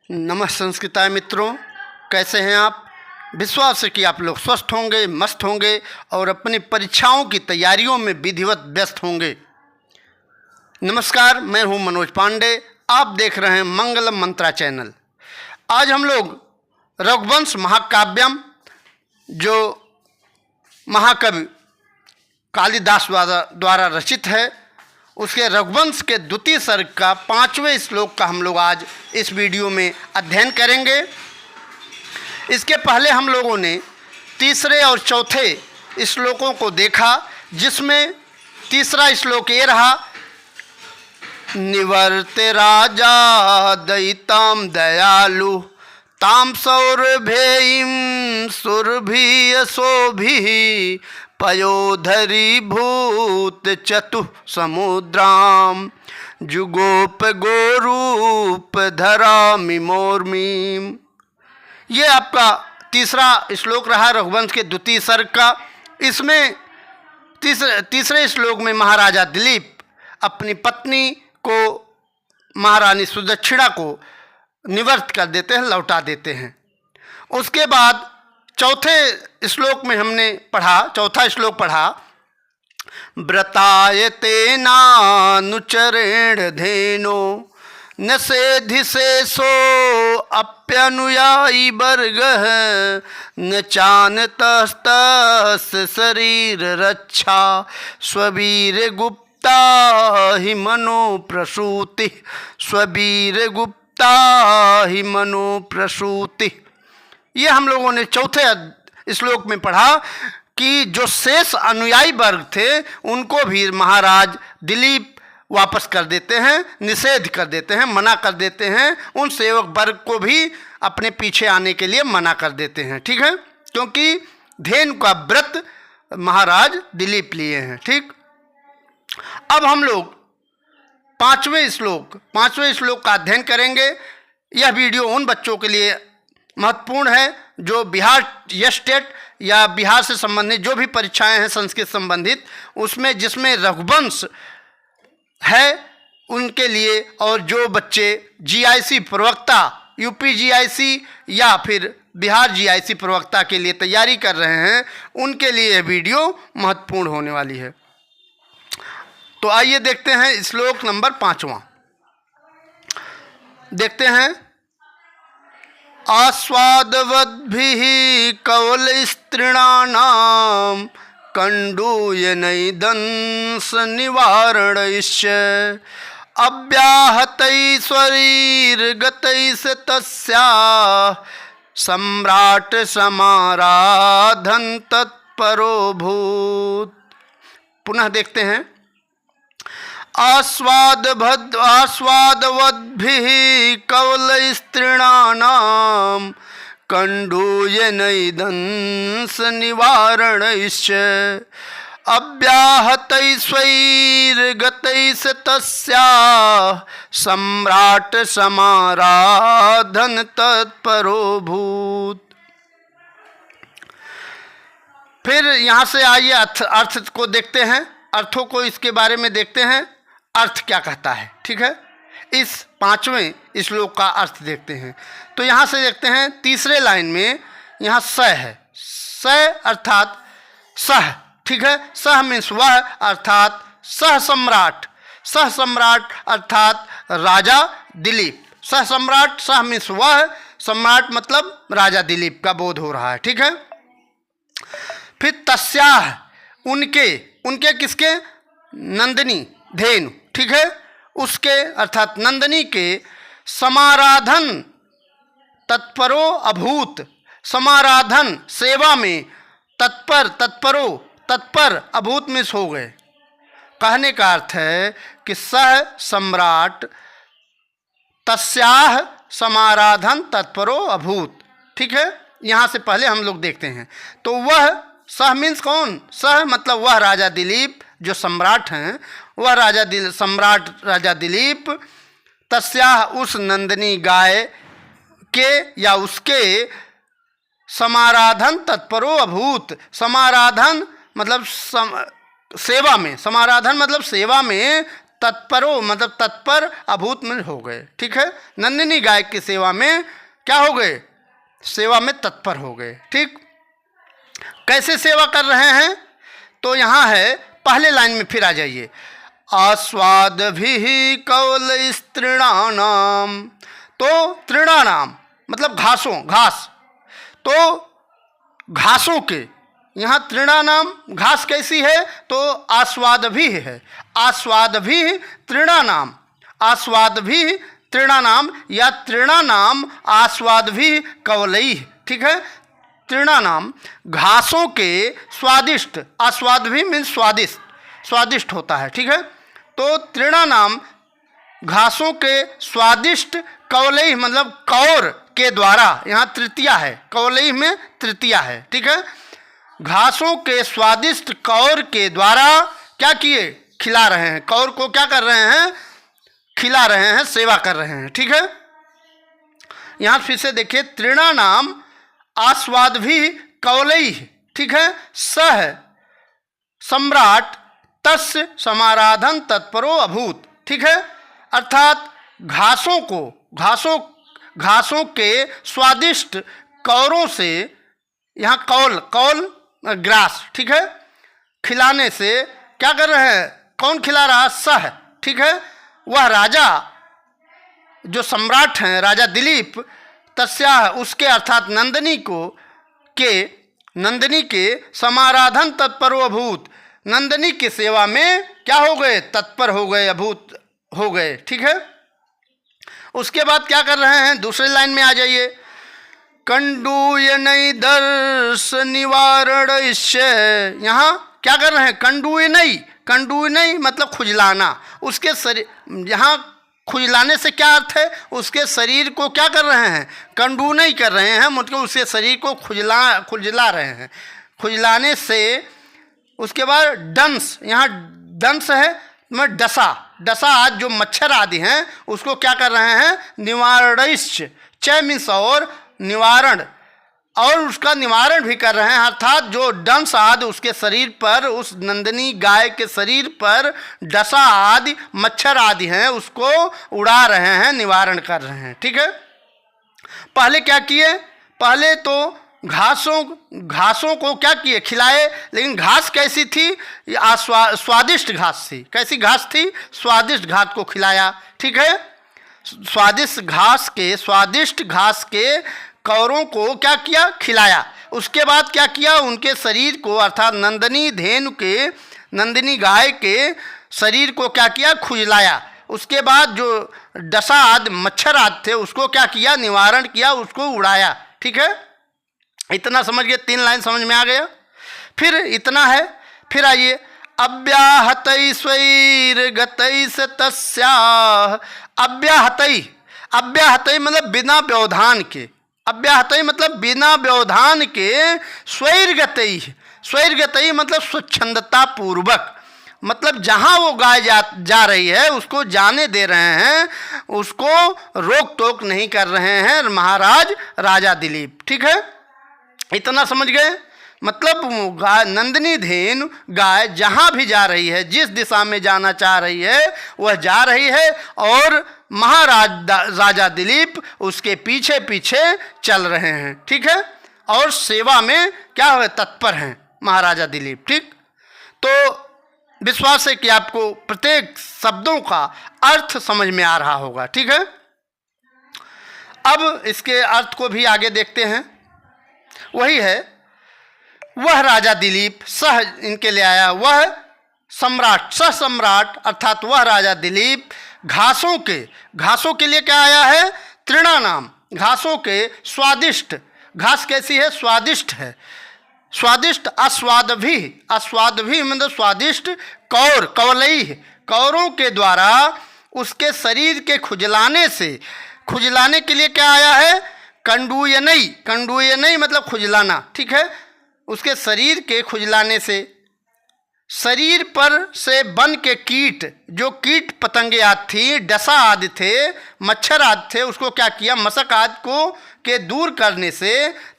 नमः संस्कृताय मित्रों, कैसे हैं आप। विश्वास है कि आप लोग स्वस्थ होंगे, मस्त होंगे और अपनी परीक्षाओं की तैयारियों में विधिवत व्यस्त होंगे। नमस्कार, मैं हूं मनोज पांडे। आप देख रहे हैं मंगलम मंत्रा चैनल। आज हम लोग रघुवंश महाकाव्यम, जो महाकवि कालिदास द्वारा रचित है, उसके रघुवंश के द्वितीय सर्ग का 5वें श्लोक का हम लोग आज इस वीडियो में अध्ययन करेंगे। इसके पहले हम लोगों ने तीसरे और चौथे श्लोकों को देखा, जिसमें तीसरा श्लोक ये रहा, निवर्ते राजा दयिताम दयालु ताम सौरभेयीं सुरभियशोभिः पयोधरी भूत चतु समुद्राम जुगोप गोरूप धरामि मोर्मीम। ये आपका तीसरा श्लोक रहा रघुवंश के द्वितीय सर्ग का। इसमें तीसरे श्लोक में महाराजा दिलीप अपनी पत्नी को, महारानी सुदक्षिणा को निवर्त कर देते हैं, लौटा देते हैं। उसके बाद चौथे श्लोक में हमने पढ़ा, चौथा श्लोक पढ़ा, व्रतायते नानुचरेण धेनो न सेधिशेषो अप्यनुयायी वर्गः न चानतस्तस्य शरीर रक्षा स्ववीर गुप्ता हि मनो प्रसूति स्ववीर गुप्ता हि मनो प्रसूति। ये हम लोगों ने चौथे श्लोक में पढ़ा कि जो शेष अनुयायी वर्ग थे उनको भी महाराज दिलीप वापस कर देते हैं, निषेध कर देते हैं, मना कर देते हैं। उन सेवक वर्ग को भी अपने पीछे आने के लिए मना कर देते हैं, ठीक है, क्योंकि धेनु का व्रत महाराज दिलीप लिए हैं। ठीक, अब हम लोग पांचवें श्लोक का अध्ययन करेंगे। यह वीडियो उन बच्चों के लिए महत्वपूर्ण है जो बिहार स्टेट या बिहार से संबंधित जो भी परीक्षाएं हैं संस्कृत संबंधित, उसमें जिसमें रघुवंश है उनके लिए, और जो बच्चे जीआईसी प्रवक्ता, यूपी जीआईसी या फिर बिहार जीआईसी प्रवक्ता के लिए तैयारी कर रहे हैं, उनके लिए यह वीडियो महत्वपूर्ण होने वाली है। तो आइए देखते हैं श्लोक नंबर 5वां। देखते हैं, आस्वादवद्भिः कवलस्त्रीणानां कण्डूयनैदंस निवारणैश्च अव्याहतैश्वरीर्गतैः तस्याः सम्राट समाराधन तत्परोऽभूत्। पुनः देखते हैं, आस्वादवद्भिः कवलस्त्रीणानां कण्डूयनैदंस निवारणैश्च अव्याहतैश्वरीर्गतैः तस्याः सम्राट समाराधन तत्परोऽभूत्। फिर यहाँ से आइए अर्थ को देखते हैं, अर्थों को इसके बारे में देखते हैं, अर्थ क्या कहता है। ठीक है, इस 5वें श्लोक का अर्थ देखते हैं। तो यहाँ से देखते हैं, तीसरे लाइन में यहाँ स है, स अर्थात सह, ठीक है, सह मीन्स वह, अर्थात सह सम्राट, सह सम्राट अर्थात राजा दिलीप। सह सम्राट, सह मीन्स वह, सम्राट मतलब राजा दिलीप का बोध हो रहा है। ठीक है, फिर तस्याह, उनके किसके, नंदिनी धेनु, ठीक है, उसके अर्थात नंदिनी के, समाराधन तत्परो अभूत, समाराधन सेवा में, तत्पर अभूत मिस हो गए। कहने का अर्थ है कि सह सम्राट तस्याह समाराधन तत्परो अभूत। ठीक है, यहाँ से पहले हम लोग देखते हैं। तो वह सह मीन्स कौन, सह मतलब वह राजा दिलीप जो सम्राट हैं, वह सम्राट राजा दिलीप, तस्याह उस नंदिनी गाय के या उसके, समाराधन तत्परो अभूत, समाराधन मतलब सेवा में, समाराधन मतलब सेवा में तत्परो मतलब तत्पर, अभूत में हो गए। ठीक है, नंदिनी गाय की सेवा में क्या हो गए, सेवा में तत्पर हो गए। ठीक, कैसे सेवा कर रहे हैं, तो यहाँ है पहले लाइन में फिर आ जाइए, आस्वाद भी कौल तृणानाम। तो तृणानाम मतलब घासों, घास, तो घासों के, यहाँ तृणानाम घास कैसी है, तो आस्वाद भी है, आस्वाद भी तृणानाम, आस्वाद भी तृणानाम या तृणानाम आस्वाद भी कवलई। ठीक है, तृणानाम घासों के स्वादिष्ट, आस्वाद भी मीन्स स्वादिष्ट, स्वादिष्ट होता है। ठीक है, तो तृणानाम घासों के स्वादिष्ट कवलई मतलब कौर के द्वारा, यहाँ तृतीया है, कवलई में तृतीया है। ठीक है, घासों के स्वादिष्ट कौर के द्वारा क्या किए, खिला रहे हैं, कौर को क्या कर रहे हैं, खिला रहे हैं, सेवा कर रहे हैं। ठीक है, यहाँ फिर से देखिए, तृणानाम आस्वाद भी कौलई। ठीक है, सह सम्राट तस्य समाराधन तत्परो अभूत। ठीक है, अर्थात घासों को, घासों के स्वादिष्ट कौरों से, यहाँ कौल, कौल ग्रास। ठीक है, खिलाने से क्या कर रहे हैं, कौन खिला रहा, सह। ठीक है, वह राजा जो सम्राट हैं, राजा दिलीप, तस्या उसके अर्थात नंदिनी को के, नंदिनी के समाराधन तत्परो अभूत, नंदिनी की सेवा में क्या हो गए, तत्पर हो गए, अभूत हो गए। ठीक है, उसके बाद क्या कर रहे हैं, दूसरे लाइन में आ जाइए, कंडूयनई दर्श निवारण। यहाँ क्या कर रहे हैं, कंडूयनई, कंडूयनई मतलब खुजलाना, उसके शरीर, यहाँ खुजलाने से क्या अर्थ है, उसके शरीर को क्या कर रहे हैं, कंडू नहीं कर रहे हैं, मतलब उसके शरीर को खुजला रहे हैं, खुजलाने से। उसके बाद डंस, यहाँ डंस है मैं डसा, डसा आज जो मच्छर आदि हैं उसको क्या कर रहे हैं, निवारणिश्च, च मीन्स और निवारण, और उसका निवारण भी कर रहे हैं, अर्थात जो डंस आदि उसके शरीर पर, उस नंदिनी गाय के शरीर पर डसा आदि मच्छर आदि हैं उसको उड़ा रहे हैं, निवारण कर रहे हैं। ठीक है, पहले क्या किए, पहले तो घासों को क्या किए, खिलाए, लेकिन घास कैसी थी, स्वादिष्ट घास थी। कैसी घास थी, स्वादिष्ट घास को खिलाया। ठीक है, स्वादिष्ट घास के कौरों को क्या किया, खिलाया। उसके बाद क्या किया, उनके शरीर को अर्थात नंदिनी धेनु के, नंदिनी गाय के शरीर को क्या किया, खुजलाया। उसके बाद जो डसा आदि मच्छर आदि थे उसको क्या किया, निवारण किया, उसको उड़ाया। ठीक है, इतना समझ गए, 3 लाइन समझ में आ गया। फिर इतना है, फिर आइए, अव्याहतई स्वैर्गतई से तस्याः, अव्याहतई, अव्याहतई मतलब बिना व्यवधान के, अव्याहतई मतलब बिना व्यवधान के, स्वैर्गतई, स्वैर्गतई मतलब स्वच्छंदता पूर्वक, मतलब जहाँ वो गाय जा रही है उसको जाने दे रहे हैं, उसको रोक टोक नहीं कर रहे हैं महाराज राजा दिलीप। ठीक है, इतना समझ गए, मतलब गाय, नंदिनी धेनु गाय जहाँ भी जा रही है, जिस दिशा में जाना चाह रही है वह जा रही है, और महाराज राजा दिलीप उसके पीछे पीछे चल रहे हैं। ठीक है, और सेवा में क्या है, तत्पर हैं महाराजा दिलीप। ठीक, तो विश्वास है कि आपको प्रत्येक शब्दों का अर्थ समझ में आ रहा होगा। ठीक है, अब इसके अर्थ को भी आगे देखते हैं। वही है, वह राजा दिलीप सह इनके लिए आया, वह सम्राट, सह सम्राट अर्थात वह राजा दिलीप घासों के लिए क्या आया है, तृणानाम, घासों के स्वादिष्ट, घास कैसी है, स्वादिष्ट है, स्वादिष्ट, अस्वाद भी मतलब स्वादिष्ट, कौर, कवलई, कौरों के द्वारा उसके शरीर के खुजलाने से, खुजलाने के लिए क्या आया है, कंडूयनई, कंडूयनई मतलब खुजलाना। ठीक है, उसके शरीर के खुजलाने से, शरीर पर से बन के कीट, जो कीट पतंगे आदि थी, डसा आदि थे, मच्छर आदि थे, उसको क्या किया, मशक आदि को के दूर करने से,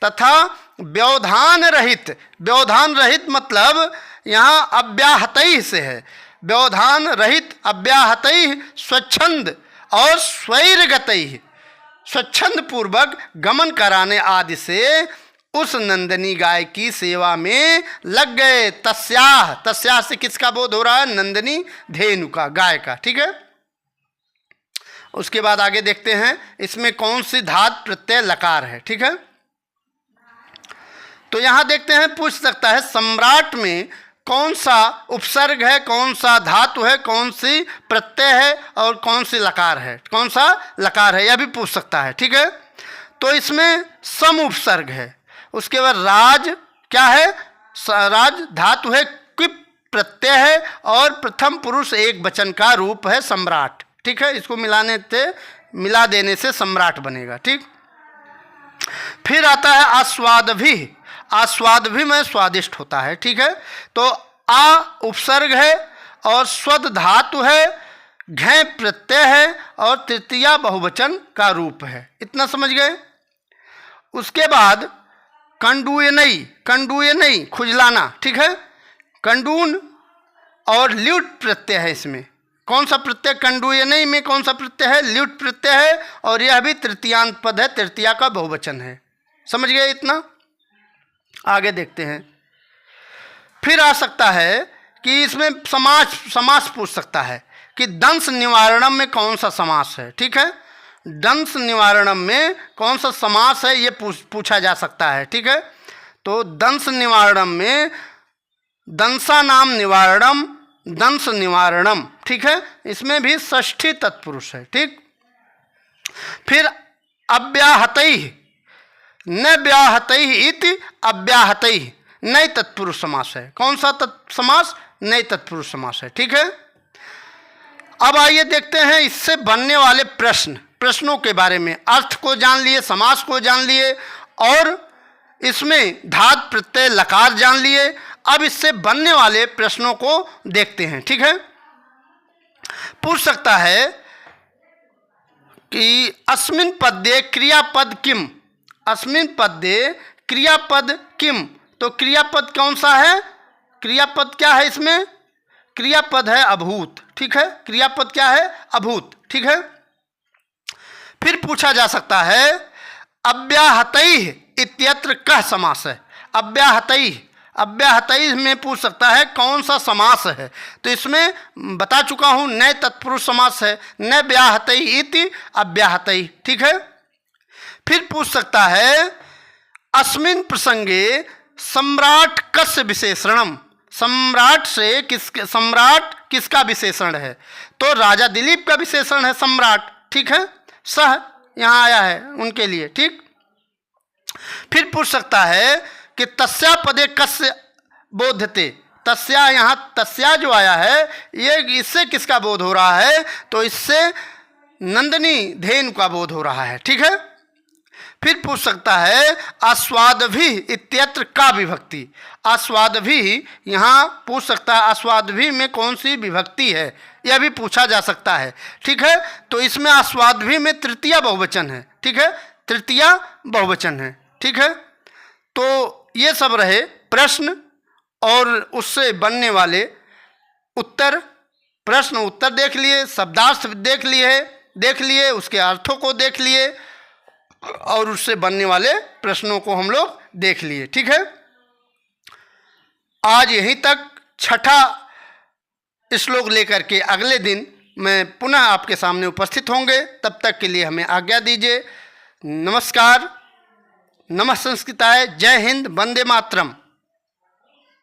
तथा व्यवधान रहित, व्यवधान रहित मतलब यहाँ अव्याहतई से है, व्यवधान रहित अव्याहतैः स्वच्छंद और स्वैर्गतैः स्वच्छंद पूर्वक गमन कराने आदि से उस नंदनी गाय की सेवा में लग गए। तस्याह, तस्याह से किसका बोध हो रहा है? नंदनी धेनु का, गाय का। ठीक है, उसके बाद आगे देखते हैं इसमें कौन सी धातु प्रत्यय लकार है। ठीक है, तो यहां देखते हैं, पूछ सकता है सम्राट में कौन सा उपसर्ग है, कौन सा धातु है, कौन सी प्रत्यय है और कौन सी लकार है, कौन सा लकार है, यह भी पूछ सकता है। ठीक है, तो इसमें सम उपसर्ग है। उसके बाद राज क्या है? राज धातु है, क्विप प्रत्यय है और प्रथम पुरुष एक वचन का रूप है सम्राट। ठीक है, इसको मिला देने से सम्राट बनेगा। ठीक, फिर आता है आस्वाद भी। आस्वाद भी में स्वादिष्ट होता है। ठीक है, तो आ उपसर्ग है और स्वद धातु है, घै प्रत्यय है और तृतीया बहुवचन का रूप है। इतना समझ गए। उसके बाद कंडूयनई, कंडूयनई खुजलाना। ठीक है, कंडून और ल्युट प्रत्यय है। इसमें कौन सा प्रत्यय? कंडूयनई में कौन सा प्रत्यय है? ल्युट प्रत्यय है और यह भी तृतीयांत पद है, तृतीया का बहुवचन है। समझ गए इतना? आगे देखते हैं। फिर आ सकता है कि इसमें समास पूछ सकता है कि दंश निवारणम में कौन सा समास है। ठीक है, दंश निवारणम में कौन सा समास है ये पूछा जा सकता है। ठीक है, तो दंश निवारणम में दंसा नाम निवारणम, दंश निवारणम। ठीक है, इसमें भी षष्ठी तत्पुरुष है। ठीक, फिर अव्याहतैः, न व्याहतैः इति अव्याहतैः, नई तत्पुरुष समास है। कौन सा समास? नई तत्पुरुष समास है। ठीक है, अब आइए देखते हैं इससे बनने वाले प्रश्नों के बारे में। अर्थ को जान लिए, समास को जान लिए और इसमें धातु प्रत्यय लकार जान लिए। अब इससे बनने वाले प्रश्नों को देखते हैं। ठीक है, पूछ सकता है कि अस्मिन् पद्ये क्रियापद किम, अस्मिन् पद्ये क्रियापद किम, तो क्रियापद कौन सा है? क्रियापद क्या है? इसमें क्रियापद है अभूत। ठीक है, क्रियापद क्या है? अभूत। ठीक है, फिर पूछा जा सकता है अव्याहतैः इत्यत्र कः समास है? अव्याहतैः, अव्याहतैः में पूछ सकता है कौन सा समास है। तो इसमें बता चुका हूं, नए तत्पुरुष समास है, न व्याहतैः इति अव्याहतैः। ठीक है, फिर पूछ सकता है अस्मिन् प्रसंगे सम्राट कस्य विशेषणम, सम्राट से सम्राट किसका विशेषण है? तो राजा दिलीप का विशेषण है सम्राट। ठीक है, सह यहाँ आया है उनके लिए। ठीक, फिर पूछ सकता है कि तस्या पदे कस्य बोध्यते, तस्या, यहाँ तस्या जो आया है ये इससे किसका बोध हो रहा है? तो इससे नंदनी धेनु का बोध हो रहा है। ठीक है, फिर पूछ सकता है आस्वादभी इत्यत्र का विभक्ति, आस्वादभी यहाँ पूछ सकता है आस्वादभी में कौन सी विभक्ति है, यह भी पूछा जा सकता है। ठीक है, तो इसमें आस्वादभी में तृतीया बहुवचन है। ठीक है, तृतीया बहुवचन है। ठीक है, तो ये सब रहे प्रश्न और उससे बनने वाले उत्तर। प्रश्न उत्तर देख लिए, शब्दार्थ देख लिए, उसके अर्थों को देख लिए और उससे बनने वाले प्रश्नों को हम लोग देख लिए। ठीक है, आज यहीं तक। छठा श्लोक लेकर के अगले दिन मैं पुनः आपके सामने उपस्थित होंगे। तब तक के लिए हमें आज्ञा दीजिए। नमस्कार, नमः संस्कृताय, जय हिंद, वंदे मातरम।